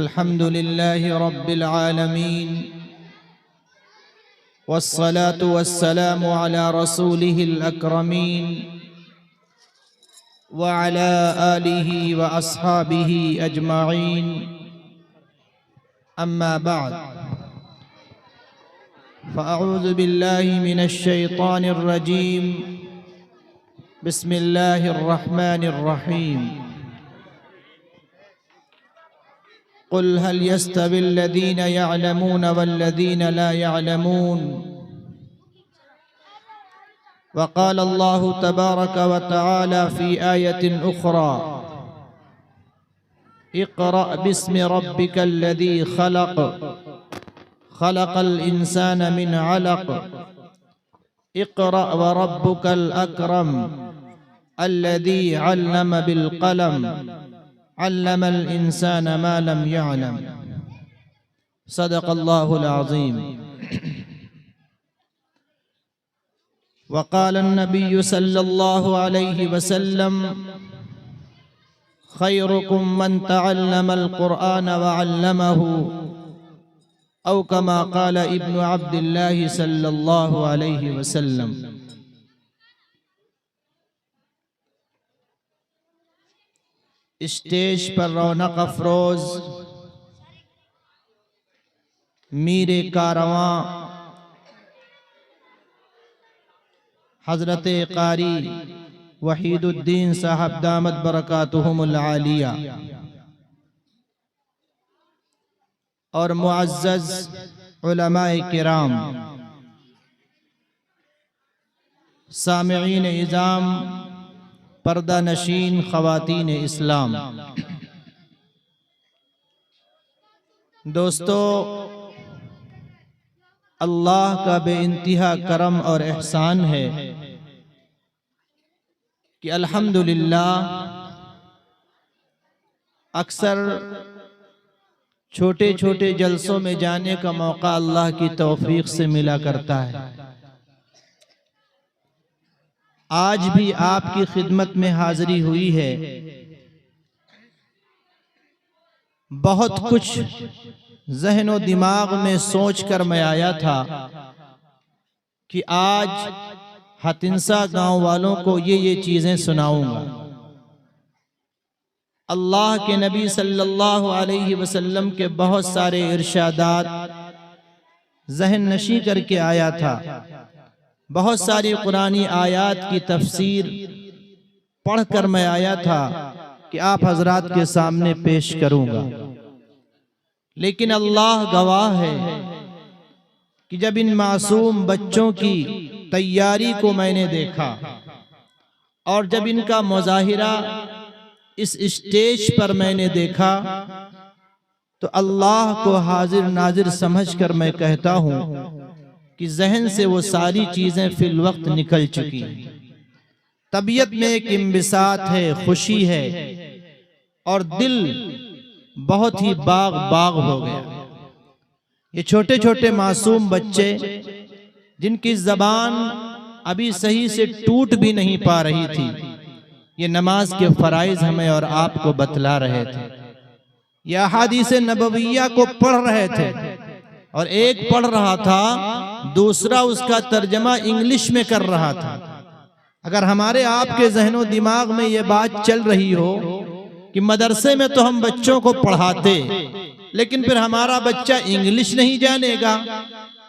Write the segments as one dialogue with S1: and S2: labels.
S1: अल्हम्दुलिल्लाहि रब्बिल आलमीन वस्सलातु वस्सलामु अला रसूलिहिल अकरमीन व अला आलिहि व अस्हाबिहि अजमाइन अम्मा बाद फ़अऊज़ु बिल्लाहि मिनश शैतानिर रजीम बिस्मिल्लाहिर रहमानिर रहीम क़ुल हल यस्तविल्लज़ीना यअलमून वल्लज़ीना ला यअलमून वक़ाल अल्लाहु तबारक व तआला फ़ी आयतिन उख़रा इक़रा बिस्मि रब्बिकल्लज़ी ख़लक़ ख़लक़ल इंसान मिन अलक़ इक़रा व रब्बुकल अकरम अल्लज़ी अल्लम बिल क़लम अल्लमल इंसान मा लम यअलम सदक़ल्लाहुल अज़ीम। वक़ाल अन्नबिय्यु सल्लल्लाहु अलैहि वसल्लम खैरुकुम मन तअल्लमल क़ुरआन व अल्लमहु औ कमा क़ाल इब्नु अब्दिल्लाह सल्लल्लाहु अलैहि वसल्लम। स्टेज पर रौनक अफरोज मीर कारवां हज़रत कारी वहीदुद्दीन साहब दामत बरकातुहुमुल आलिया और मुअज़्ज़ज़ उलमाए किराम, सामिईन इज़ाम, पर्दा नशीन ख़वातीन इस्लाम, दोस्तों, अल्लाह का बेइंतहा करम और एहसान है कि अल्हम्दुलिल्लाह अक्सर छोटे छोटे जलसों में जाने का मौका अल्लाह की तौफीक से मिला करता है। आज भी आपकी खिदमत में हाजिरी हुई है। बहुत कुछ ज़हन व दिमाग में सोच कर मैं आया था कि आज हतिंसा गांव वालों को ये चीज़ें सुनाऊंगा। अल्लाह के नबी सल्लल्लाहु अलैहि वसल्लम के बहुत सारे इरशादात ज़हन नशी करके आया था। बहुत सारी कुरानी आयात की तफसीर पढ़कर मैं आया था कि आप हजरात के सामने पेश करूंगा। लेकिन अल्लाह गवाह है कि जब इन मासूम बच्चों की तैयारी को मैंने देखा और जब इनका मुज़ाहिरा इस स्टेज पर मैंने देखा तो अल्लाह को हाजिर नाजिर समझकर मैं कहता हूं कि जहन से वो सारी चीजें फिल वक्त निकल चुकी। तबीयत में एक इंबिसात है, खुशी है और दिल बहुत ही बाग बाग हो गया। ये छोटे छोटे मासूम बच्चे जिनकी जबान अभी सही से टूट भी नहीं पा रही थी, ये नमाज के फराइज हमें और आपको बतला रहे थे, या हदीस नबविया को पढ़ रहे थे और एक पढ़ रहा था, दूसरा उसका तर्जमा इंग्लिश में कर रहा था। अगर हमारे आपके ज़हनो दिमाग में ये बात चल रही हो कि मदरसे में तो हम बच्चों को पढ़ाते, लेकिन फिर हमारा बच्चा इंग्लिश नहीं जानेगा,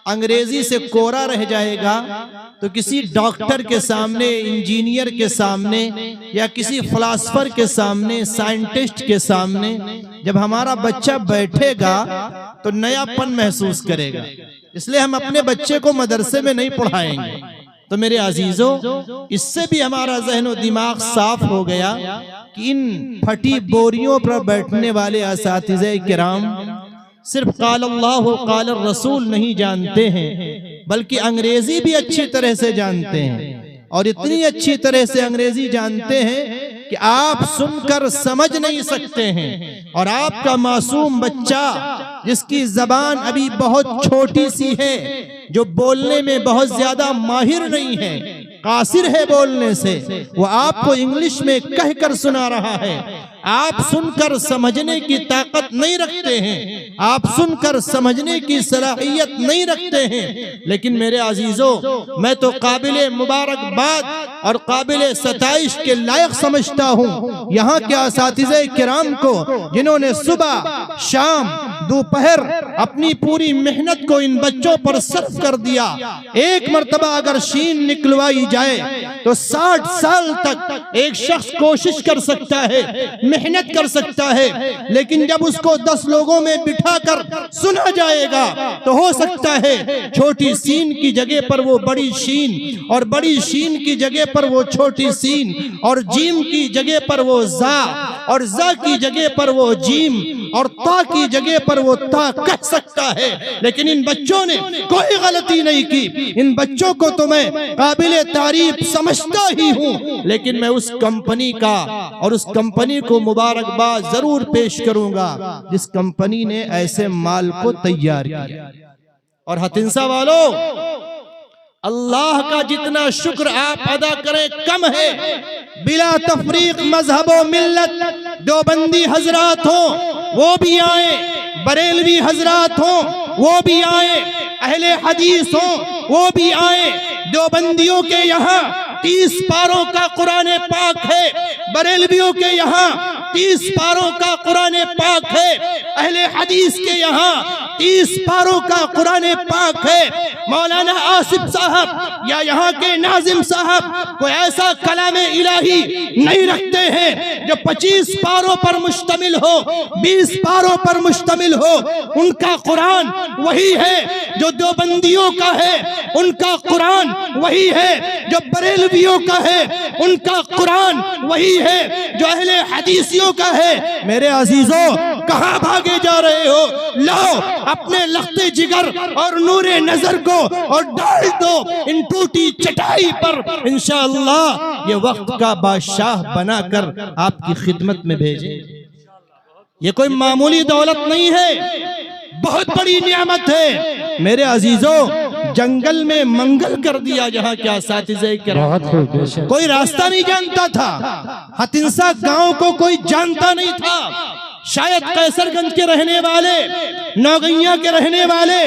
S1: अंग्रेजी से कोरा रह जाएगा, तो किसी डॉक्टर के सामने, इंजीनियर के सामने या किसी फिलासफर के सामने, साइंटिस्ट के सामने जब हमारा बच्चा बैठेगा तो नयापन महसूस करेगा। इसलिए हम अपने बच्चे को मदरसे में नहीं पढ़ाएंगे। तो मेरे अजीजों, इससे भी हमारा ज़हन दिमाग साफ हो गया कि इन फटी बोरियों पर बैठने वाले असातिज़े किराम सिर्फ क़ाल अल्लाह क़ाल रसूल नहीं जानते हैं, बल्कि अंग्रेजी भी अच्छी तरह से जानते हैं। और इतनी अच्छी तरह से अंग्रेजी जानते हैं कि आप सुनकर समझ नहीं सकते हैं। और आपका मासूम बच्चा जिसकी जबान अभी बहुत छोटी सी है, जो बोलने में बहुत ज्यादा माहिर नहीं है, कासिर है बोलने से, वो आपको इंग्लिश में कहकर सुना रहा है आप सुनकर समझने की ताकत नहीं रखते हैं, आप सुनकर समझने की सलाहियत नहीं रखते हैं। लेकिन मेरे अजीजों, मैं तो काबिले मुबारकबाद और काबिले सताइश के लायक समझता हूँ यहाँ के असातिज़े किराम को, जिन्होंने सुबह शाम दोपहर अपनी पूरी मेहनत को इन बच्चों पर सर्फ कर दिया। एक मर्तबा अगर शीन निकलवाई जाए तो 60 साल तक एक शख्स कोशिश कर सकता है, मेहनत कर सकता है, लेकिन जब उसको 10 लोगों में बिठाकर सुना जाएगा तो हो सकता है छोटी सीन की जगह पर वो बड़ी शीन, और बड़ी शीन की जगह पर वो छोटी सीन, और जीम की जगह पर वो जा, और जा की जगह पर वो जीम, और ता की जगह पर वो ता कह सकता है। लेकिन इन बच्चों ने कोई गलती नहीं की। इन बच्चों को तो मैं काबिले तारीफ समझता ही हूँ, लेकिन मैं उस कंपनी का और उस कंपनी को मुबारकबाद जरूर पेश करूंगा जिस कंपनी ने ऐसे माल को तैयार किया। और हथिंसा वालों, अल्लाह का जितना शुक्र आप अदा करें कम है। बिला तफरीक मजहब व मिल्लत देवबंदी हजरात हो वो भी आए, बरेलवी हजरात हो वो भी आए, अहले हदीस हो वो भी आए। देवबंदियों के यहाँ 30 पारों का कुरान पाक है, बरेलवियों के यहाँ 30 पारों का कुरान पाक है, अहले हदीस के यहाँ 30 पारों का कुरान पाक है। मौलाना आसिफ साहब या यहाँ के नाजिम साहब कोई ऐसा कलाम इलाही नहीं रखते हैं जो 25 पारों पर मुश्तमिल हो, 20 पारों पर मुश्तमिल हो। उनका कुरान वही है जो देवबंदियों का है, उनका कुरान वही है जो बरेलवियों का है, उनका कुरान वही है जो अहले हदीसियों का है। मेरे अजीजों, कहाँ भागे जा रहे हो? लाओ अपने लख्ते जिगर और नूरे नजर को और डाल दो इन टूटी चटाई पर। इंशाअल्लाह ये वक्त का बादशाह बनाकर आपकी खिदमत में भेजे। ये कोई मामूली दौलत नहीं है, बहुत बड़ी नियामत है। मेरे अजीजों, जंगल में मंगल कर दिया जहाँ क्या साथी कोई रास्ता नहीं जानता था। हथिंसा गांव को कोई जानता नहीं था। शायद कैसरगंज के रहने वाले, नौगैया के रहने वाले,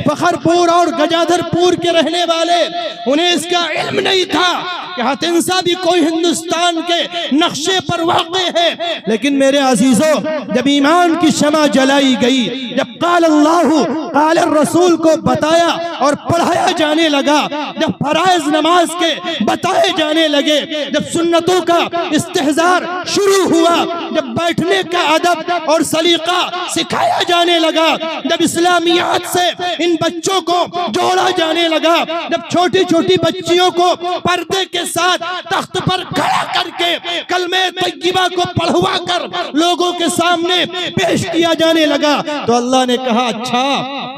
S1: फखरपुर और गजाधरपुर के रहने वाले, उन्हें इसका इल्म नहीं था कि हथिंसा भी कोई हिंदुस्तान के नक्शे पर वाक़े है। लेकिन मेरे अजीजों, जब ईमान की शमा जलाई गई, जब काल अल्लाह काल रसूल को बताया और पढ़ाया जाने लगा, जब फराइज नमाज के बताए जाने लगे, जब सुन्नतों का इस्तेहजार शुरू हुआ, जब बैठने का अदब और सलीका सिखाया जाने लगा, जब इस्लामियात से इन बच्चों को जोड़ा जाने लगा, जब छोटी छोटी बच्चियों को पर्दे के साथ तख्त पर खड़ा करके कलमे तय्यबा को पढ़वा कर लोगों के सामने पेश किया जाने लगा, तो अल्लाह ने कहा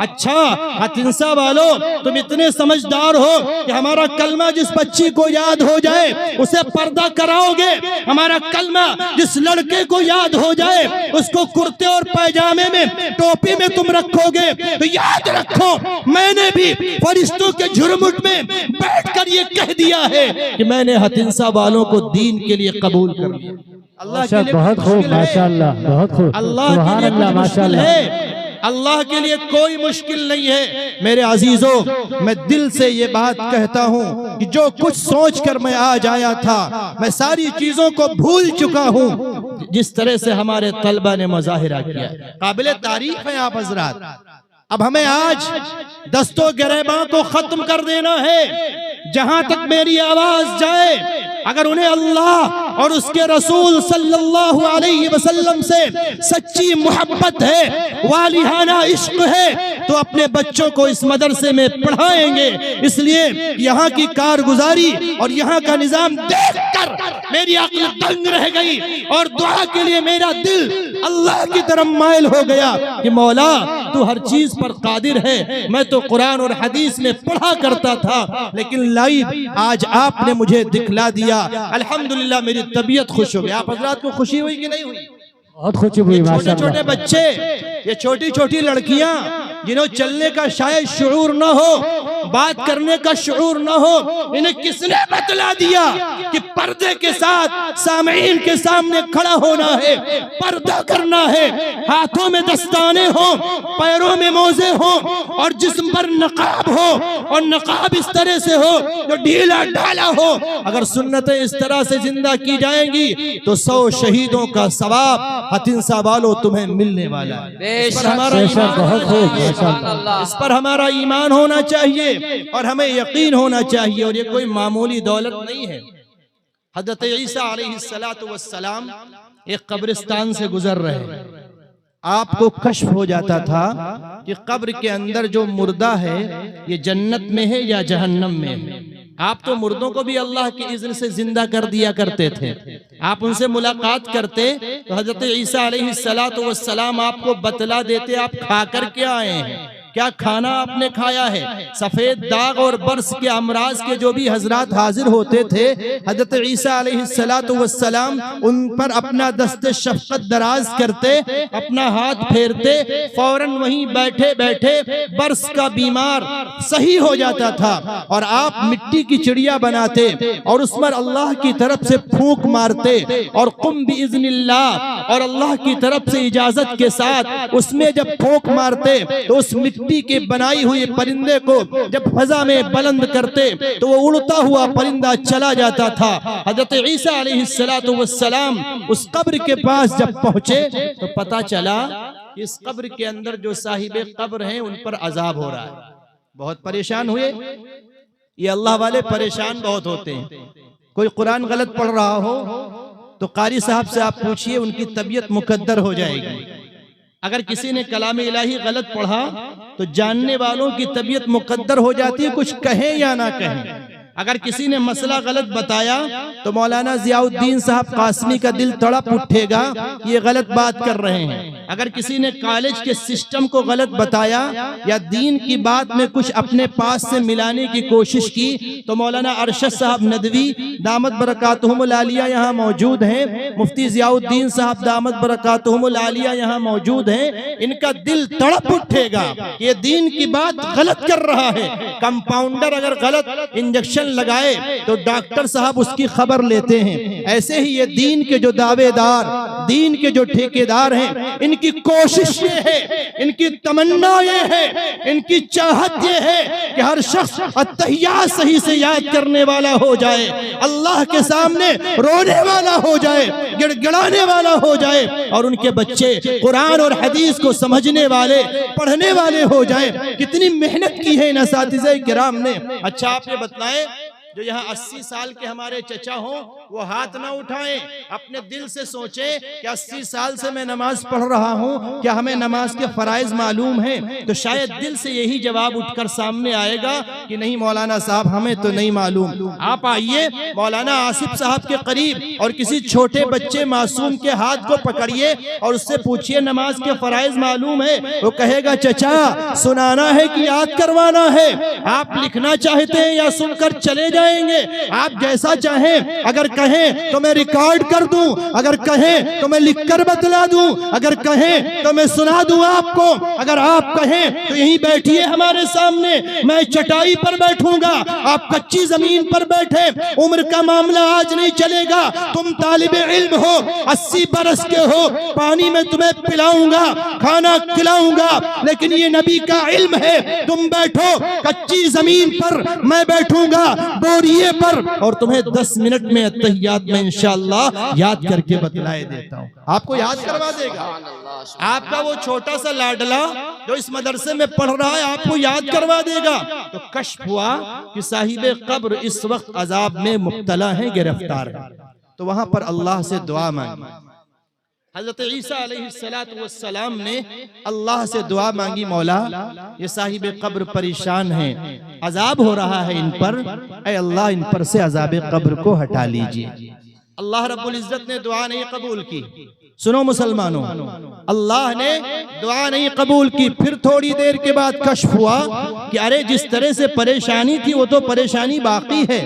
S1: अच्छा हथिंसा वालों, तुम इतने समझदार हो कि हमारा कलमा जिस बच्ची को याद हो जाए उसे पर्दा कराओगे, हमारा कलमा जिस लड़के को याद हो जाए उसको कुर्ते और पैजामे में टोपी में तुम रखोगे। तो याद रखो, मैंने भी फरिश्तों के झुरमुट में बैठकर ये कह दिया है कि मैंने हथिंसा वालों को दीन के लिए कबूल कर लिया। अल्लाह के लिए बहुत खूब, माशाअल्लाह, बहुत खूब, अल्लाह के लिए माशाअल्लाह, अल्लाह के लिए कोई मुश्किल नहीं है। मेरे अजीजों, मैं दिल से ये बात कहता हूँ कि जो कुछ सोचकर मैं आज आया था, मैं सारी चीजों को भूल चुका हूँ। जिस तरह से हमारे तलबा ने मुजाहिरा किया, काबिले तारीफ है आप हजरात। अब हमें आज दस्तो गिरबां को खत्म कर देना है। जहां तक मेरी आवाज जाए, अगर उन्हें अल्लाह और उसके रसूल सल्लल्लाहु अलैहि वसल्लम से सच्ची मोहब्बत है, वालिहाना इश्क है, तो अपने बच्चों को इस मदरसे में पढ़ाएंगे। इसलिए यहाँ की कारगुजारी और यहाँ का निजाम देखकर मेरी अक्ल दंग रह गई और दुआ के लिए मेरा दिल अल्लाह की तरफ माइल हो गया कि मौला तू हर चीज पर कादिर है। मैं तो कुरान और हदीस में पढ़ा करता था, लेकिन लाइव आज आपने मुझे दिखला दिया। अल्हम्दुलिल्लाह, मेरी तबीयत खुश हो गई। आप हजरात को खुशी हुई कि नहीं हुई? बहुत खुशी हुई। छोटे छोटे बच्चे, ये छोटी छोटी लड़कियां जिन्हें चलने का शायद शुऊर न हो, बात करने का शुऊर न हो, इन्हें किसने बतला दिया कि पर्दे के साथ सामईन के सामने खड़ा होना है, पर्दा करना है, हाथों में दस्ताने हो, पैरों में मोजे हो और जिस्म पर नकाब हो, और नकाब इस तरह से हो जो ढीला ढाला हो। अगर सुन्नतें इस तरह से जिंदा की जाएंगी तो 100 शहीदों का सवाब हथिंसा वालों तुम्हें मिलने वाला है। इस पर हमारा ईमान होना चाहिए और हमें यकीन होना चाहिए, और ये कोई मामूली दौलत नहीं है। हज़रत ईसा अलैहिस्सलातु वस्सलाम एक कब्रिस्तान से गुजर रहे, आपको कश्फ हो जाता था कि कब्र के अंदर जो मुर्दा है ये जन्नत में है या जहन्नम में है। आप तो मुर्दों को भी अल्लाह की इज़्न से जिंदा कर दिया करते थे, आप उनसे मुलाकात करते तो हज़रत ईसा अलैहिस्सलातु वस्सलाम आपको बतला देते आप खा कर क्या आए हैं, क्या खाना आपने खाया है। सफेद दाग और बर्स के अमराज के जो भी हजरात हाजिर होते थे, हजरत ईसा अलैहिस्सलातु वस्सलाम उन पर अपना दस्ते शफकत दराज करते, अपना हाथ फेरते, फौरन वहीं बैठे बैठे बर्स का बीमार सही हो जाता था, और आप मिट्टी की चिड़िया बनाते और उस पर अल्लाह की तरफ से फूंक मारते, और कुम बिइज़्निल्लाह, और अल्लाह की तरफ से इजाजत के साथ उसमें जब फूंक मारते तो उस मिट्टी के बनाई हुई परिंदे को जब फजा में बुलंद करते तो वो उड़ता हुआ परिंदा चला जाता था। हज़रत ईसा अलैहिस्सलातु वस्सलाम उस कब्र के पास जब पहुंचे तो पता चला इस कब्र के अंदर जो साहिबे कब्र हैं उन पर अजाब हो रहा है। बहुत परेशान हुए। ये अल्लाह वाले परेशान बहुत होते हैं। कोई कुरान गलत पढ़ रहा हो तो कारी साहब से आप पूछिए, उनकी तबीयत मुकद्दर हो जाएगी। अगर किसी ने कलाम इलाही गलत पढ़ा तो जानने वालों की तबीयत मुकद्दर हो जाती है, कुछ कहें या ना कहें। अगर किसी ने मसला गलत बताया तो मौलाना जियाउद्दीन साहब कासमी का दिल तड़प उठेगा, ये गलत बात कर रहे हैं। अगर किसी ने कॉलेज के सिस्टम को गलत बताया या दीन की बात में कुछ अपने पास से मिलाने की कोशिश की तो मौलाना अरशद साहब नदवी दामत बरकातुहुमुल आलिया यहाँ मौजूद हैं, मुफ्ती जियाउद्दीन साहब दामत बरकातुहुमुल आलिया यहाँ मौजूद हैं। इनका दिल तड़प उठेगा, ये दीन की बात गलत कर रहा है। कंपाउंडर अगर गलत इंजेक्शन लगाए तो डॉक्टर साहब उसकी खबर लेते हैं। ऐसे ही ये दीन के जो दावेदार, दीन के जो ठेकेदार हैं, इनकी कोशिश ये है, इनकी तमन्ना ये है, इनकी चाहत ये है कि हर शख्स अत्तहियात सही से याद करने वाला हो जाए, अल्लाह के सामने रोने वाला हो जाए, गिड़गिड़ाने वाला हो जाए, और उनके बच्चे कुरान और हदीस को समझने वाले, पढ़ने वाले हो जाए। कितनी मेहनत की है इन असातिज़े किराम ने। अच्छा आप ये बताएं, जो यहाँ 80 साल के हमारे चचा हो वो हाथ ना उठाएं, अपने दिल से सोचें कि 80 साल से मैं नमाज पढ़ रहा हूँ, क्या हमें नमाज के फराइज मालूम हैं? तो शायद दिल से यही जवाब उठकर सामने आएगा कि नहीं मौलाना साहब हमें तो नहीं मालूम। आप आइए मौलाना आसिफ साहब के करीब और किसी छोटे बच्चे मासूम के हाथ को पकड़िए और उससे पूछिए नमाज के फराइज मालूम है? वो कहेगा चचा सुनाना है कि याद करवाना है? आप लिखना चाहते हैं या सुनकर चले जाएंगे? आप जैसा चाहें, अगर कहें तो मैं रिकॉर्ड कर दूं, अगर कहें तो मैं लिखकर बतला दूं, अगर कहें तो मैं सुना दूं आपको, अगर आप कहें तो यहीं बैठिए हमारे सामने, मैं चटाई पर बैठूंगा, आप कच्ची जमीन पर बैठे। उम्र का मामला आज नहीं चलेगा, तुम तालिबे इल्म हो, 80 बरस के हो, पानी में तुम्हें पिलाऊंगा, खाना खिलाऊंगा, लेकिन ये नबी का इल्म है। तुम बैठो कच्ची जमीन पर, मैं बैठूंगा बोरिए पर, और तुम्हें 10 मिनट में अत्तहियात में इंशाअल्लाह याद करके बतलाए देता हूँ। आपको याद करवा देगा। आपका वो छोटा सा लाडला जो इस मदरसे में पढ़ रहा है आपको याद करवा देगा। तो कश्फ हुआ कि साहिबे कब्र इस वक्त अजाब में मुब्तला है, गिरफ्तार है। तो वहां पर अल्लाह से दुआ मांगी। हज़रत ईसा अलैहिस्सलातु वस्सलाम ने अल्लाह से दुआ मांगी, मौला ये साहिबे कब्र परेशान हैं, अजाब हो रहा है इन पर, ऐ अल्लाह इन पर से अजाबे कब्र को हटा लीजिए। अल्लाह रब्बुल इज्जत ने दुआ नहीं कबूल की। सुनो मुसलमानों, अल्लाह ने दुआ नहीं कबूल की। फिर थोड़ी देर के बाद कश्फ हुआ कि अरे जिस तरह से परेशानी थी वो तो परेशानी बाकी है।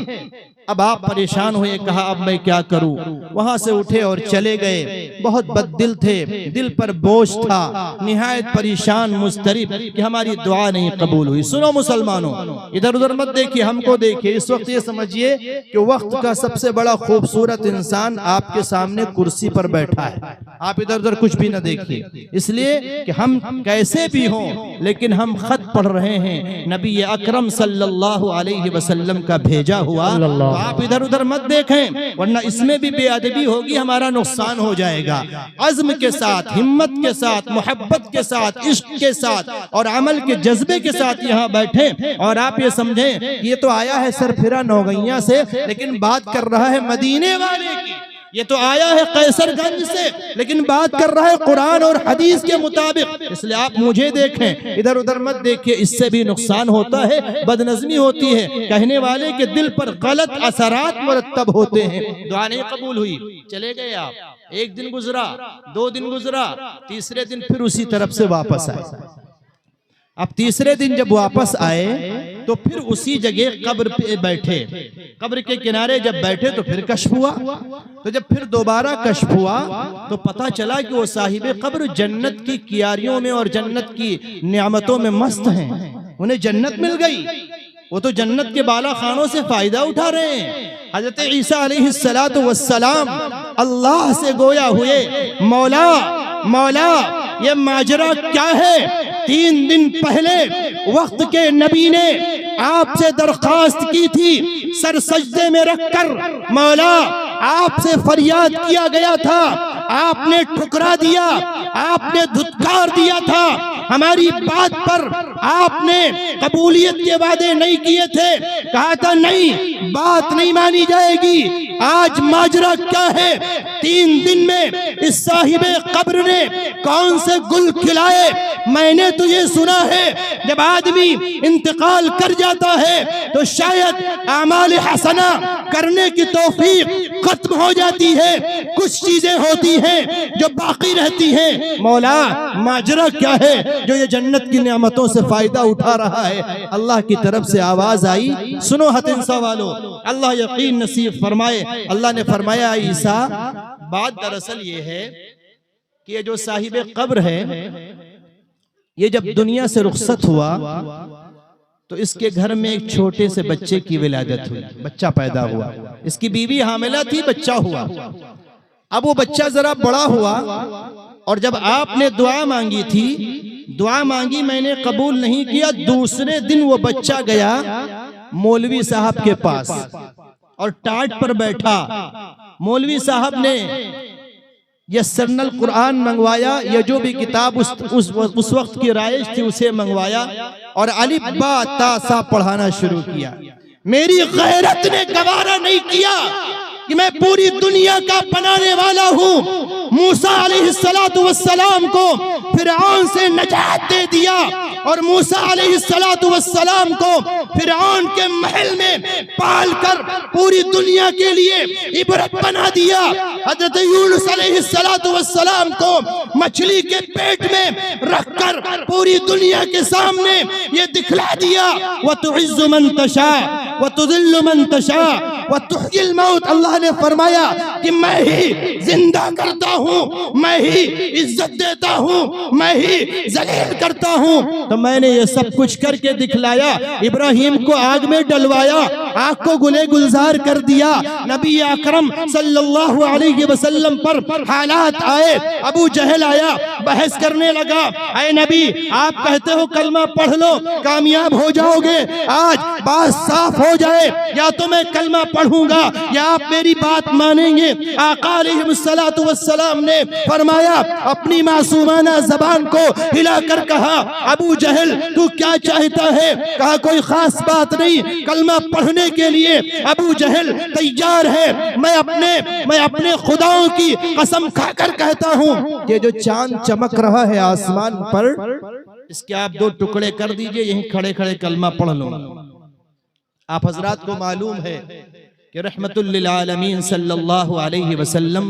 S1: अब आप परेशान हुए, कहा अब मैं क्या करूं। वहां से उठे और चले गए। बहुत बददिल थे, दिल पर बोझ था, निहायत परेशान मुस्तरिब कि हमारी दुआ नहीं कबूल हुई। सुनो मुसलमानों, इधर उधर मत देखिए, हमको देखिए। इस वक्त ये समझिए कि वक्त का सबसे बड़ा खूबसूरत इंसान आपके सामने कुर्सी पर बैठा है। आप इधर उधर कुछ भी न देखिए, इसलिए कि हम कैसे भी हों लेकिन हम खत पढ़ रहे हैं नबी अकरम सल्लल्लाहु अलैहि वसल्लम का भेजा हुआ। तो आप इधर उधर मत देखें, वरना इसमें भी बेअदबी होगी, हमारा नुकसान हो जाएगा। अज़्म के साथ, हिम्मत के साथ, मोहब्बत के साथ, इश्क के साथ और अमल के जज्बे के साथ यहाँ बैठे और आप ये समझें कि ये तो आया है सरफिरा नौगैया से, लेकिन बात कर रहा है मदीने वाले की। ये तो आया है कैसरगंज से, लेकिन बात कर रहा है कुरान और हदीस के मुताबिक। इसलिए आप मुझे देखें, इधर उधर मत देखिए, इससे भी नुकसान होता है, बदनज़मी होती है, कहने वाले के दिल पर गलत असरात मुरत्तब होते हैं। दुआ नहीं कबूल हुई, चले गए आप। एक दिन गुजरा, 2 दिन गुजरा, तीसरे दिन फिर उसी तरफ से वापस आए। अब तीसरे दिन जब वापस आए तो फिर उसी जगह कब्र पे बैठे। कब्र के किनारे जब बैठे तो फिर कश्फ हुआ। तो जब फिर दोबारा कश्फ हुआ तो पता चला कि वो साहिबे कब्र जन्नत की कियारियों में और जन्नत की नियामतों में मस्त हैं, उन्हें जन्नत मिल गई। वो तो जन्नत के बाला खानों से फायदा उठा रहे हैं। हजरत ईसा अलैहिस्सलातु वस्सलाम अल्लाह से गोया हुए, मौला मौला ये माजरा क्या है। 3 दिन पहले वक्त के नबी ने आपसे दरखास्त की थी, सर सजदे में रखकर मौला आपसे फरियाद किया गया था, आपने ठुकरा दिया, आपने धुतकार दिया था, हमारी बात पर आपने कबूलियत के वादे नहीं किए थे, कहा था नहीं बात नहीं मानी जाएगी। आज माजरा क्या है, 3 दिन में इस साहिबे कब्र ने कौन से गुल खिलाए। मैंने तो ये सुना है जब आदमी इंतकाल कर जाता है तो शायद आमाल हसना करने की तौफीक खत्म हो जाती है, कुछ चीजें होती हैं जो बाकी रहती हैं। मौला माजरा क्या है जो ये जन्नत की नेमतों से फायदा उठा रहा है। अल्लाह की तरफ से आवाज आई, सुनो हतिंसा वालों, अल्लाह यकीन नसीब फरमाए। अल्लाह ने फरमाया ईसा, बात दरअसल ये है कि ये जो साहिबे कब्र है, ये जब दुनिया से रुखसत हुआ तो इसके घर में एक छोटे से बच्चे की विलादत हुई, बच्चा पैदा हुआ। इसकी बीवी हामिला थी, बच्चा हुआ। अब वो बच्चा जरा बड़ा हुआ और जब आपने दुआ मांगी थी, दुआ मांगी मैंने कबूल नहीं किया। दूसरे दिन वो बच्चा गया मौलवी साहब के पास और टाट पर बैठा। मौलवी साहब ने यस्सरनल कुरान मंगवाया, ये जो भी किताब उस वक्त की राइज थी उसे मंगवाया और अलिफ बा ता सा पढ़ाना शुरू किया। मेरी गैरत ने गवारा नहीं किया कि मैं पूरी दुनिया का बनाने वाला हूँ। मूसा अलैहिस्सलातु वस्सलाम को फिरऔन से नजात दे दिया और मूसा अलैहिस्सलातु वस्सलाम को फिरऔन के महल में पाल कर पूरी दुनिया के लिए इबरत बना दिया। हजरत यूनुस अलैहिस्सलातु वस्सलाम को मछली के पेट में रखकर पूरी दुनिया के सामने ये दिखला दिया, व तुइज़्ज़ु मन तशा व तुज़िल्लु मन तशा व तुह्यिल मौत। अल्लाह ने फरमाया कि मैं ही जिंदा करता हूँ, मैं ही इज्जत देता हूँ, मैं ही जलील करता हूँ। तो मैंने ये सब कुछ करके दिखलाया। इब्राहिम को आग में डलवाया, आग को गुले गुलजार कर दिया। नबी अकरम सल्लल्लाहु अलैहि वसल्लम पर हालात आए, अबू जहल आया, बहस करने लगा, ऐ नबी आप कहते हो कलमा पढ़ लो कामयाब हो जाओगे, आज बात साफ हो जाए, या तो मैं कलमा पढ़ूंगा या आप मेरी बात मानेंगे। आका अलैहिस्सलातु वस्सलाम ने फरमाया, अपनी मासूमाना जबान को हिलाकर कहा, अबू जहल तू क्या चाहता है? कहा कोई खास बात नहीं, कलमा पढ़ने के लिए अबू जहल तैयार है। मैं अपने खुदाओं की कसम खाकर कहता हूँ, ये जो चांद चमक रहा है आसमान पर, इसके आप 2 टुकड़े कर दीजिए, यहीं खड़े खड़े कलमा पढ़ लो। आप हजरात को मालूम है कि रहमतुल लिल आलमीन सल्लल्लाहु अलैहि वसल्लम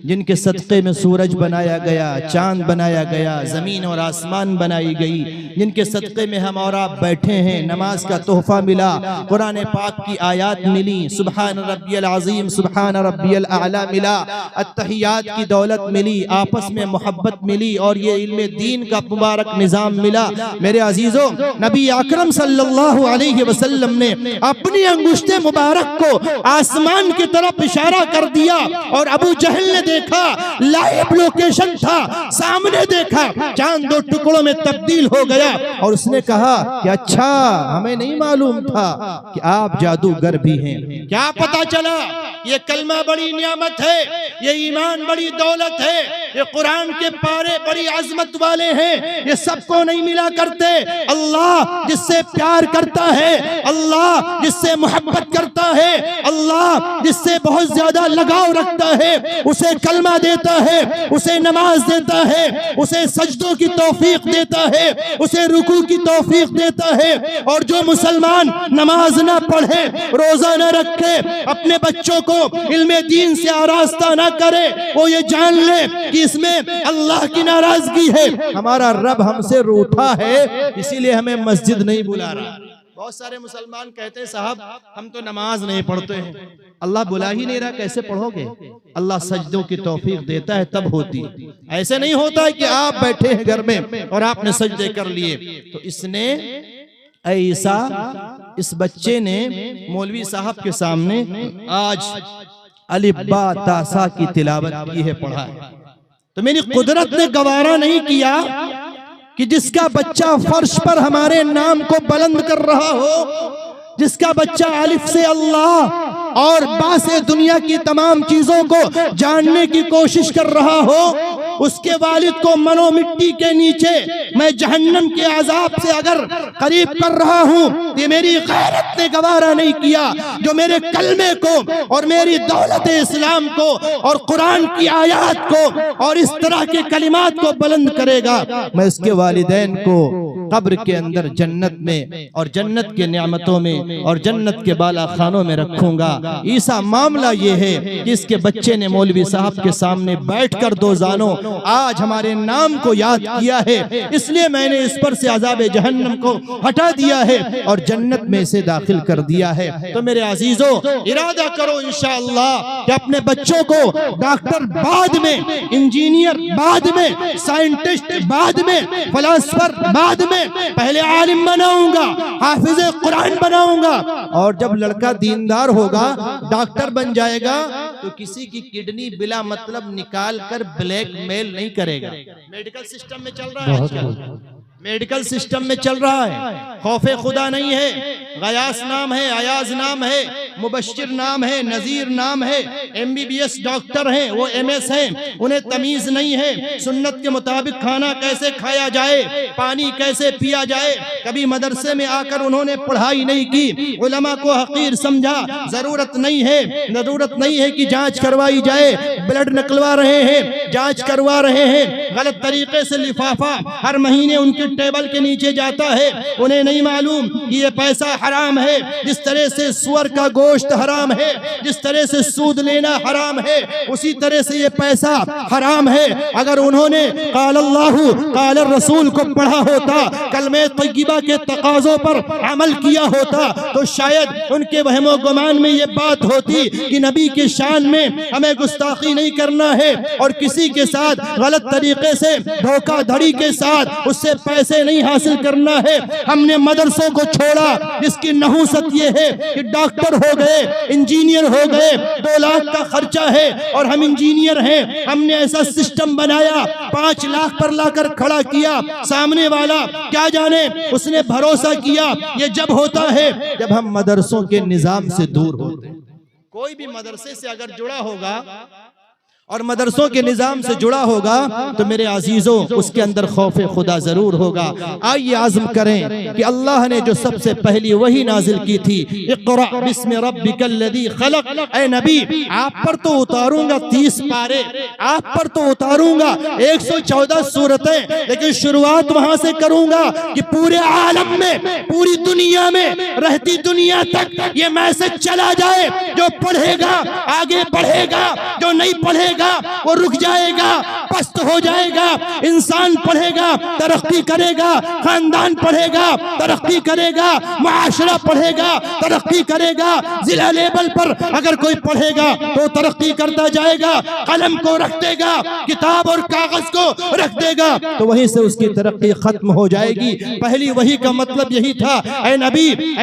S1: जिनके सदक़े में सूरज बनाया गया, चांद बनाया गया, जमीन और आसमान बनाई गई, जिनके सदक़े में हम और आप बैठे हैं। नमाज का तोहफा मिला, कुरान पाक की आयात मिली, सुबहान रब्बियल अज़ीम सुबहान रब्बियल आला मिला, अत्तहियात की दौलत मिली, आपस में मोहब्बत मिली और ये इल्मे दीन का मुबारक निज़ाम मिला। मेरे अजीजों, नबी अकरम सल्लल्लाहु अलैहि वसल्लम ने अपनी अंगुश्ते मुबारक को आसमान की तरफ इशारा कर दिया और अबू जहल ने देखा, लाइव लोकेशन था, सामने देखा, चांद दो टुकड़ों में तब्दील हो गया और उसने कहा कि अच्छा, हमें नहीं मालूम था कि आप जादूगर भी हैं। क्या पता चला? ये कलमा बड़ी नियामत है, ये ईमान बड़ी दौलत है, ये कुरान के पारे बड़ी अजमत वाले हैं, ये सबको नहीं मिला करते। अल्लाह जिससे प्यार करता है, अल्लाह जिससे मोहब्बत करता है, अल्लाह जिससे बहुत ज्यादा लगाव रखता है, उसे कलमा देता है, उसे नमाज देता है, उसे सजदों की तौफीक देता है, उसे रुकू की तौफीक देता है। और जो मुसलमान नमाज ना पढ़े, रोजा ना रखे, अपने बच्चों को इल्मे दीन से आरास्ता ना करे, वो ये जान ले कि इसमें अल्लाह की नाराजगी है, हमारा रब हमसे रूठा है, इसीलिए हमें मस्जिद नहीं बुला रहा। बहुत सारे मुसलमान कहते हैं साहब हम तो नमाज नहीं पढ़ते हैं। अल्लाह बुला ही नहीं रहा, कैसे पढ़ोगे? अल्लाह सजदों की तौफीक देता है तब होती, ऐसे नहीं होता है कि आप बैठे हैं घर में और आपने सजदे कर लिए। तो इसने ऐसा इस बच्चे ने मौलवी साहब के सामने आज अलिफ बा तासा की तिलावत की है, पढ़ा है। तो मेरी कुदरत ने गवारा नहीं किया कि जिसका बच्चा फर्श पर हमारे नाम को बुलंद कर रहा हो, जिसका बच्चा अलिफ से अल्लाह और बा से दुनिया की तमाम चीजों को जानने की कोशिश कर रहा हो, उसके वालिद को मनो मिट्टी के नीचे मैं जहन्नम के अजाब से अगर करीब कर रहा हूँ, ये मेरी गैरत ने गवारा नहीं किया जो मेरे कलमे को और मेरी दौलत इस्लाम को और कुरान की आयात को और इस तरह के कलिमात को बुलंद करेगा। मैं उसके वालिदैन को कब्र के अंदर जन्नत में और जन्नत के नियामतों में और जन्नत के बाला खानों में रखूंगा। ईसा मामला ये है कि इसके बच्चे ने मौलवी साहब के सामने बैठकर दो जानों आज हमारे नाम को याद किया है, इसलिए मैंने इस पर से अज़ाब जहन्नम को हटा दिया है और जन्नत में से दाखिल कर दिया है। तो मेरे अजीजों, इरादा करो इंशाअल्लाह कि अपने बच्चों को डॉक्टर बाद में, इंजीनियर बाद में, साइंटिस्ट बाद में, फिलोसोफर बाद में, पहले आलिम बनाऊंगा, हाफिज़े कुरान बनाऊंगा और जब लड़का दीनदार होगा, डॉक्टर बन जाएगा तो किसी की किडनी बिला मतलब निकाल कर ब्लैकमेल नहीं करेगा। मेडिकल सिस्टम में चल रहा है आजकल, मेडिकल सिस्टम में चल रहा है। खौफे खुदा नहीं है, गयास नाम है, अयाज नाम है, मुबश्शिर नाम है, नजीर नाम है, MBBS डॉक्टर हैं, वो MS हैं, उन्हें तमीज नहीं है सुन्नत के मुताबिक खाना कैसे खाया जाए, पानी कैसे पिया जाए। कभी मदरसे में आकर उन्होंने पढ़ाई नहीं की, उलमा को हकीर समझा। जरूरत नहीं है, जरूरत नहीं है कि जांच करवाई जाए, ब्लड निकलवा रहे हैं, जांच करवा रहे हैं, गलत तरीके से लिफाफा हर महीने उनके टेबल के नीचे जाता है। उन्हें नहीं मालूम कि ये पैसा हराम है, जिस तरह से सुअर का गोश्त हराम है, जिस तरह से सूद लेना हराम है, उसी तरह से ये पैसा हराम है। अगर उन्होंने काल अल्लाहु काल रसूल को पढ़ा होता, कलमे तय्यबा के तकाज़ों पर अमल किया होता, तो शायद उनके वहमो गुमान में ये बात होती कि नबी के शान में हमें गुस्ताखी नहीं करना है और किसी के साथ गलत तरीके से धोखाधड़ी के साथ उससे पैसे नहीं हासिल करना है। हमने मदरसों को छोड़ा, जिसकी नहुसत ये है कि डॉक्टर हो गए, इंजीनियर हो गए, 2 लाख का खर्चा है और हम इंजीनियर हैं। हमने ऐसा सिस्टम बनाया, 5 लाख पर लाकर खड़ा किया, सामने वाला क्या जाने उसने भरोसा किया। ये जब होता है जब हम मदरसों के निजाम से दूर होते हैं। कोई भी मदरसे से अगर जुड़ा होगा और मदरसों के निजाम से जुड़ा होगा तो मेरे अजीजों उसके अंदर खौफे खुदा जरूर होगा। आइए आज़म करें कि अल्लाह ने जो सबसे पहली वही नाजिल की थी, इक़रा बिस्मि रब्बिकल्लज़ी खलक़। ऐ नबी, आप पर तो उतारूंगा 30 पारे, आप पर तो उतारूंगा 114 सूरतें, लेकिन शुरुआत वहां से करूंगा कि पूरे आलम में, पूरी दुनिया में, रहती दुनिया तक ये मैसेज चला जाए। जो पढ़ेगा आगे बढ़ेगा, जो नहीं पढ़ेगा वो रुक जाएगा। पस्त हो जाएगा। इंसान पढ़ेगा तरक्की करेगा, खानदान पढ़ेगा तरक्की करेगा, मुआशरा पढ़ेगा तरक्की करेगा। जिला लेवल पर अगर कोई पढ़ेगा तो तरक्की करता जाएगा। कलम को रख देगा, किताब और कागज को रख देगा तो वहीं से उसकी तरक्की खत्म हो जाएगी। पहली वही का मतलब यही था, ऐ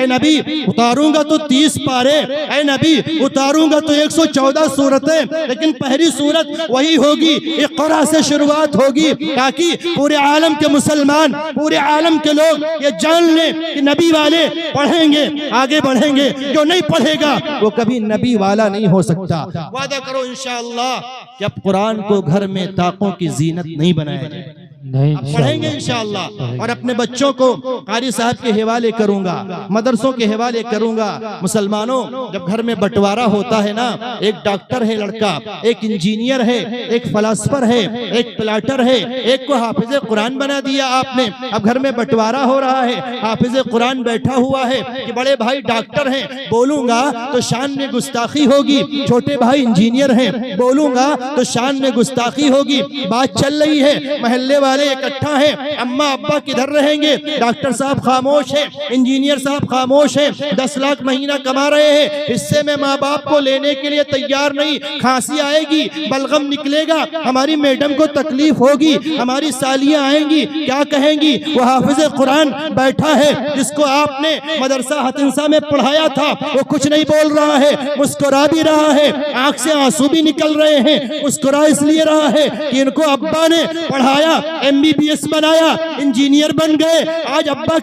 S1: नबी उतारूंगा तो 30 पारे, ऐ नबी उतारूंगा तो 114 सूरतें, लेकिन पहली सूरत वही होगी, इक़रा से शुरुआत होगी, ताकि पूरे आलम के मुसलमान, पूरे आलम के लोग ये जान लें कि नबी वाले पढ़ेंगे आगे बढ़ेंगे, जो नहीं पढ़ेगा वो कभी नबी वाला नहीं हो सकता। वादा करो इंशाअल्लाह कि अब कुरान को घर में ताकों की जीनत नहीं बनाया जाए, पढ़ेंगे इंशाअल्लाह। और अपने बच्चों को कारी साहब के हवाले करूंगा, मदरसों के हवाले करूंगा। मुसलमानों, जब घर में बंटवारा होता है ना, एक डॉक्टर है लड़का, एक इंजीनियर है, एक फलासफर है, एक प्लाटर है, एक को हाफिज कुरान बना दिया आपने। अब घर में बंटवारा हो रहा है, हाफिज कुरान बैठा हुआ है कि बड़े भाई डॉक्टर हैं, बोलूंगा तो शान में गुस्ताखी होगी, छोटे भाई इंजीनियर हैं, बोलूंगा तो शान में गुस्ताखी होगी। बात चल रही है, महल्ले वाले इकट्ठा है, अम्मा अब्बा किधर रहेंगे, डॉक्टर साहब खामोश है, इंजीनियर साहब खामोश है, 10 लाख महीना कमा रहे हैं, हिस्से में माँ बाप को लेने के लिए तैयार नहीं। खांसी आएगी, बलगम निकलेगा, हमारी मैडम को तकलीफ होगी, हमारी सालियां आएंगी, क्या कहेंगी। वो हाफिज कुरान बैठा है जिसको आपने मदरसा हतिंसा में पढ़ाया था, वो कुछ नहीं बोल रहा है, मुस्कुरा भी रहा है, आंख से आंसू भी निकल रहे हैं। मुस्कुरा इसलिए रहा है कि इनको अब्बा ने पढ़ाया, MBBS बनाया, इंजीनियर बन गए। आज अब्बा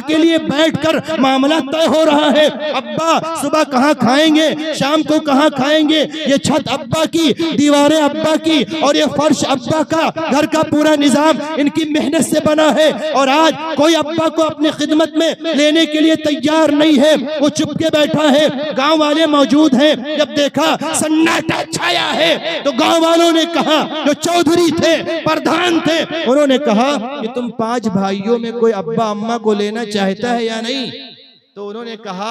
S1: के लिए बैठकर मामला तय हो रहा है। अब्बा सुबह कहाँ खाएंगे, शाम को कहाँ खाएंगे, ये छत अब्बा की, दीवारें अब्बा की, और ये फर्श अब्बा का, घर का पूरा निजाम इनकी मेहनत से बना है। और आज कोई अब्बा को अपनी खिदमत में लेने के लिए तैयार नहीं है, वो चुप के बैठा है। गांव वाले मौजूद हैं, जब देखा सन्नाटा छाया है तो गांव वालों ने कहा, जो चौधरी थे, प्रधान थे, उन्होंने कहा कि तुम 5 भाइयों में कोई अब्बा अम्मा को लेना चाहता है या नहीं। तो उन्होंने कहा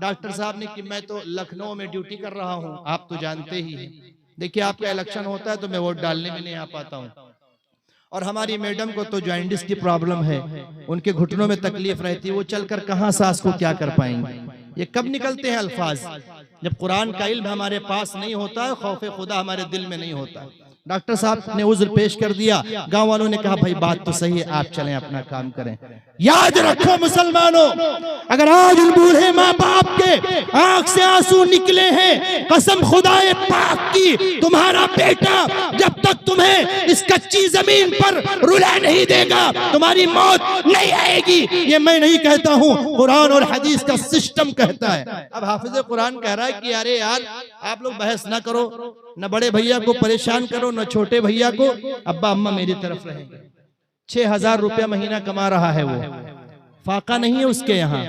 S1: डॉक्टर साहब ने कि मैं तो लखनऊ में ड्यूटी कर रहा हूं, आप तो जानते ही हैं। देखिए आपका इलेक्शन होता है तो मैं वोट डालने में नहीं आ पाता हूं, और हमारी मैडम को तो जॉइंटिस की प्रॉब्लम है, उनके घुटनों में तकलीफ रहती है, वो चलकर कहां सास को क्या कर पाएंगे। ये कब निकलते हैं अल्फाज, जब कुरान का इल्म हमारे पास नहीं होता है, खौफ खुदा हमारे दिल में नहीं होता। डॉक्टर साहब ने उज़्र पेश कर दिया, गांव वालों ने कहा भाई बात तो सही है, आप चलें अपना काम करें। याद रखो मुसलमानों, अगर आज उन बूढ़े माँ बाप के आंख से आंसू निकले हैं, कसम खुदाए पाक की, तुम्हारा बेटा जब तक तुम्हें इस कच्ची जमीन पर रुला नहीं देगा, तुम्हारी मौत नहीं आएगी। ये मैं नहीं कहता हूँ, कुरान और हदीस का सिस्टम कहता है। अब हाफिज कुरान कह रहा है कि अरे यार आप लोग बहस ना करो, न बड़े भैया को परेशान करो, न छोटे भैया को, अब्बा अम्मा मेरी तरफ रहेंगे। 6000 रुपया महीना कमा रहा है, वो फाका नहीं है उसके यहाँ,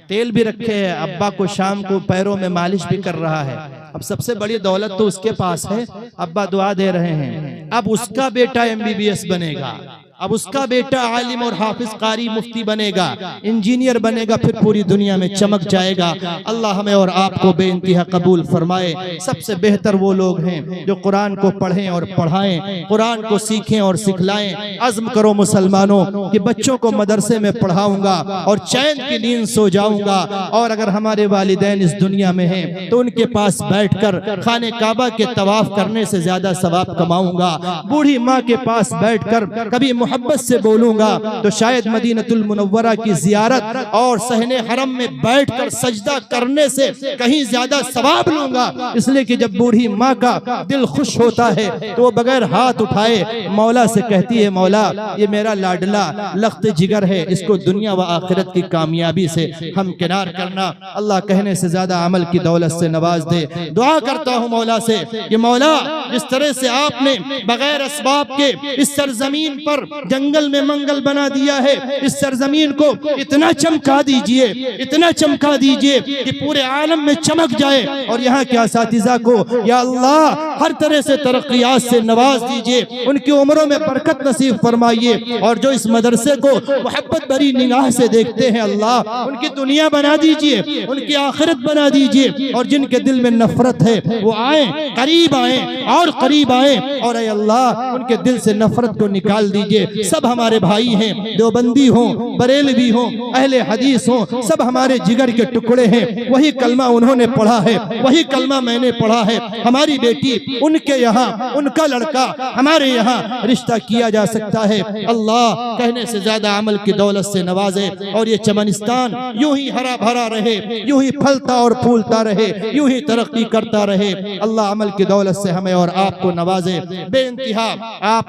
S1: तेल भी रखे है, अब्बा को शाम को पैरों में मालिश भी कर रहा है। अब सबसे बड़ी दौलत तो उसके पास है, अब्बा दुआ दे रहे हैं। अब उसका बेटा MBBS बनेगा, अब उसका बेटा आलिम और हाफिज कारी मुफ्ती बनेगा, इंजीनियर बनेगा, फिर पूरी दुनिया में चमक जाएगा। अल्लाह हमें और आपको बेइंतहा कबूल फरमाए। सबसे बेहतर वो लोग हैं जो कुरान को पढ़ें और पढ़ाएं, कुरान को सीखें और सिखलाएं। अज़्म करो मुसलमानों कि बच्चों को मदरसे में पढ़ाऊंगा और चैन की नींद सो जाऊंगा। और अगर हमारे वालिदैन इस दुनिया में हैं तो उनके पास बैठकर खाने काबा के तवाफ करने से ज्यादा सवाब कमाऊंगा। बूढ़ी माँ के पास बैठकर कभी मोहब्बत से बोलूंगा तो शायद मदीनतुल मुनव्वरा की जियारत और सहने हरम में बैठकर सजदा करने से कहीं ज्यादा सवाब लूंगा। इसलिए कि जब बूढ़ी माँ का दिल खुश होता है तो वो बगैर हाथ उठाए मौला से कहती है, मौला ये मेरा लाडला लख्त जिगर है, इसको दुनिया व आखिरत की कामयाबी से हम किनार करना। अल्लाह कहने से ज्यादा अमल की दौलत से नवाज दे। दुआ करता हूँ मौला से कि मौला जिस तरह से आपने बगैर असबाब के इस सरजमीन पर जंगल में मंगल बना दिया है। इस सरजमीन को इतना चमका दीजिए, इतना चमका दीजिए कि पूरे आलम में चमक जाए। और यहाँ के असातिज़ा को या अल्लाह हर तरह से तरक्कियात से नवाज दीजिए, उनकी उम्रों में बरकत नसीब फरमाइए। और जो इस मदरसे को मोहब्बत भरी निगाह से देखते हैं अल्लाह, उनकी दुनिया बना दीजिए, उनकी आखिरत बना दीजिए। और जिनके दिल में नफरत है वो आए, करीब आए और करीब आए। और ऐ अल्लाह उनके दिल से नफरत को निकाल दीजिए। सब हमारे भाई हैं, देवबंदी हों, बरेलवी हों, अहले हदीस हों, सब हमारे जिगर के टुकड़े हैं। वही कलमा उन्होंने पढ़ा है, वही कलमा मैंने पढ़ा है। हमारी बेटी उनके यहाँ, उनका लड़का हमारे यहाँ रिश्ता किया जा सकता है। अल्लाह कहने से ज्यादा अमल की दौलत से नवाजे और ये चमनिस्तान यूं ही हरा भरा रहे, यूं ही फलता और फूलता रहे, यूं ही तरक्की करता रहे। अल्लाह अमल की दौलत से हमें और आपको नवाजे। बेइंतहा आप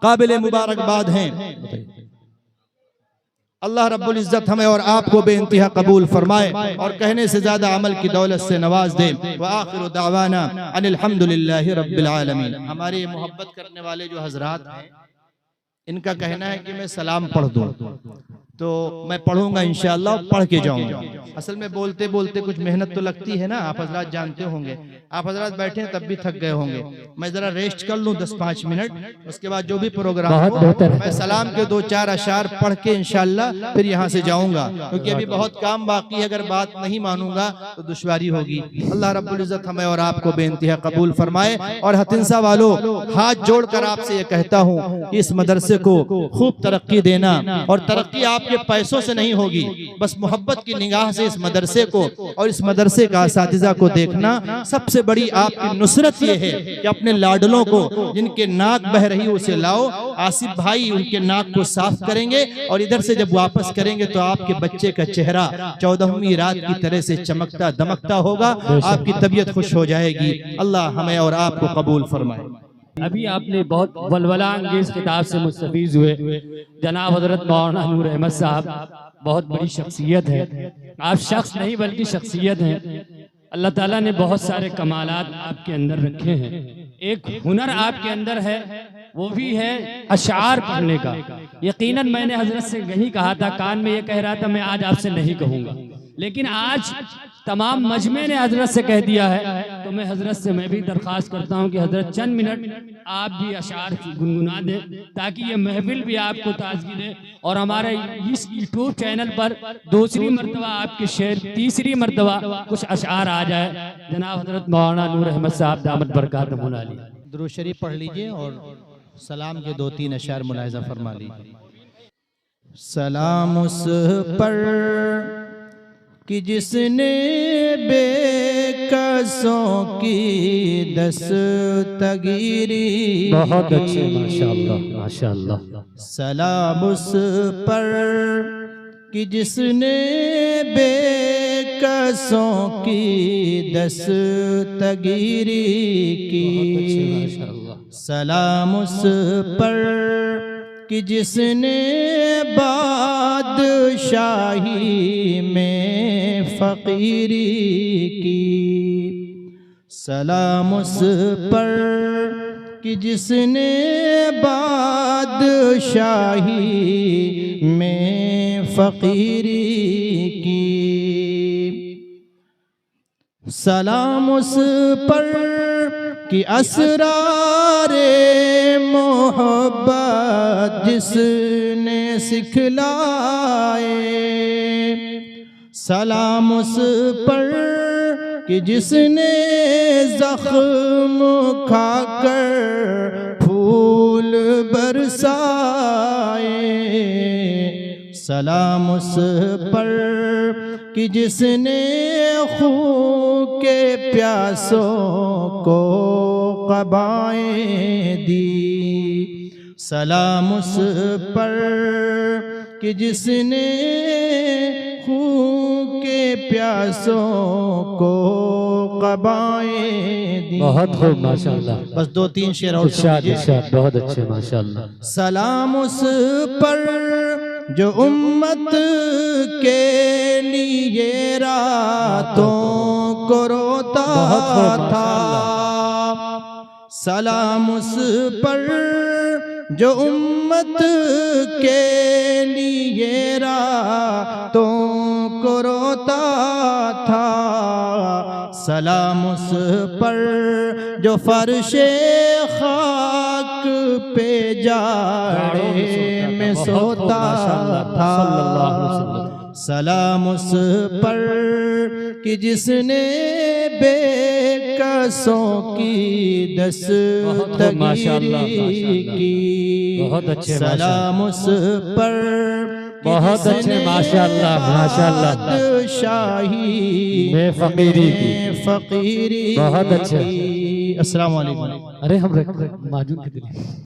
S1: काबिल मुबारकबाद हैं। अल्लाह रब्बुल इज्जत हमें और आपको बेइंतहा कबूल फरमाए और कहने से ज्यादा अमल की दौलत से नवाज दे। व आखिरु दावाना अनिल हम्दुलिल्लाहि रब्बिल आलमीन। हमारे मोहब्बत करने वाले जो हजरात हैं, इनका कहना है कि मैं सलाम पढ़ दूं, तो मैं पढ़ूंगा इंशाअल्लाह, पढ़ के जाऊंगा। असल में बोलते बोलते कुछ मेहनत तो लगती है ना, आप हजरात जानते होंगे। आप हजरात बैठे हैं तब भी थक गए होंगे। मैं जरा रेस्ट कर लूं 10-5 मिनट, उसके बाद जो भी प्रोग्राम हो मैं सलाम के 2-4 अशार पढ़ के इंशाअल्लाह फिर यहाँ से जाऊंगा, क्योंकि अभी बहुत काम बाकी है। अगर बात नहीं मानूंगा तो दुश्वारी होगी। अल्लाह रब्बुल इज्जत हमें और आपको बेइंतहा कबूल फरमाए। और हतिंसा वालों, हाथ जोड़कर आपसे ये कहता हूँ कि इस मदरसे को खूब तरक्की देना। और तरक्की आपके पैसों से नहीं होगी, बस मोहब्बत की निगाह से इस मदरसे को और इस मदरसे का असातिज़ा को देखना। सबसे बड़ी आपकी नुसरत ये है कि अपने लाडलों को, जिनके नाक बह रही उसे लाओ। आसिफ भाई उनके नाक को साफ करेंगे और इधर से जब वापस करेंगे तो आपके बच्चे का चेहरा 14वीं रात की तरह से चमकता दमकता होगा, आपकी तबीयत खुश हो जाएगी। अल्लाह हमें और आपको कबूल फरमाए।
S2: अभी आपने बहुत वलवला अंगेज किताब से मुस्तफीज हुए। जनाब हजरत मौलाना नूर अहमद साहब बहुत बड़ी शख्सियत है। आप शख्स नहीं बल्कि शख्सियत हैं। अल्लाह ताला ने बहुत सारे कमालात आपके अंदर रखे हैं। एक हुनर आपके अंदर है, वो भी है अशार पढ़ने का। यकीनन मैंने हजरत से यही कहा था, कान में ये कह रहा था मैं आज आपसे नहीं कहूँगा, लेकिन आज तमाम मजमे ने हजरत से कह दिया है। तो मैं हजरत से मैं भी दरख्वास्त करता हूँ कि हजरत चंद मिनट आप भी अशार गुनगुना दें, ताकि ये महफिल भी आपको ताजगी दे। और हमारे इस यूट्यूब चैनल पर दूसरी मरतबा आपके शेर, तीसरी मरतबा कुछ अशार आ जाए। जनाब हजरत मौलाना नूर अहमद साहब दामत बरकातहुम अली।
S1: दुरूद शरीफ पढ़ लीजिए और सलाम के 2-3 अशार मुलाहिजा फरमा लीजिए। सलाम उस पर कि जिसने बेकसों की दस्तगीरी।
S2: बहुत अच्छे, माशाअल्लाह माशाअल्लाह।
S1: सलाम उस पर कि जिसने बेकसों की दस्तगीरी की। सलाम उस पर कि जिसने बादशाही में फकीरी की। सलाम उस पर कि जिसने बादशाही में फकीरी की। सलाम उस पर कि असरारे मोहब्बत जिसने सिखलाए। सलाम उस पर कि जिसने जख्म खाकर फूल बरसाए। सलाम उस पर कि जिसने खून के प्यासों को क़बाएं दी। सलाम उस पर कि जिसने खून के प्यासों को क़बाएं दी।
S2: बहुत खूब माशाअल्लाह।
S1: बस 2-3 शेर और
S2: इरशाद बहुत अच्छे माशाअल्लाह।
S1: सलाम उस पर जो उम्मत के लिए रातों को रोता था। सलाम उस पर जो उम्मत के लिए रातों को रोता था, सलाम उस पर जो फर्शे खाक पे जाड़े में सोता था। सलाम उस पर कि जिसने बेकसों की दस्तगीरी की।
S2: बहुत अच्छे
S1: सलाम उस पर
S2: बहुत अच्छे माशाअल्लाह
S1: शाही
S2: में फकीरी की।
S1: फकीरी
S2: बहुत अच्छे।
S1: अस्सलाम वालेकुम।
S2: अरे हम माजून के दिल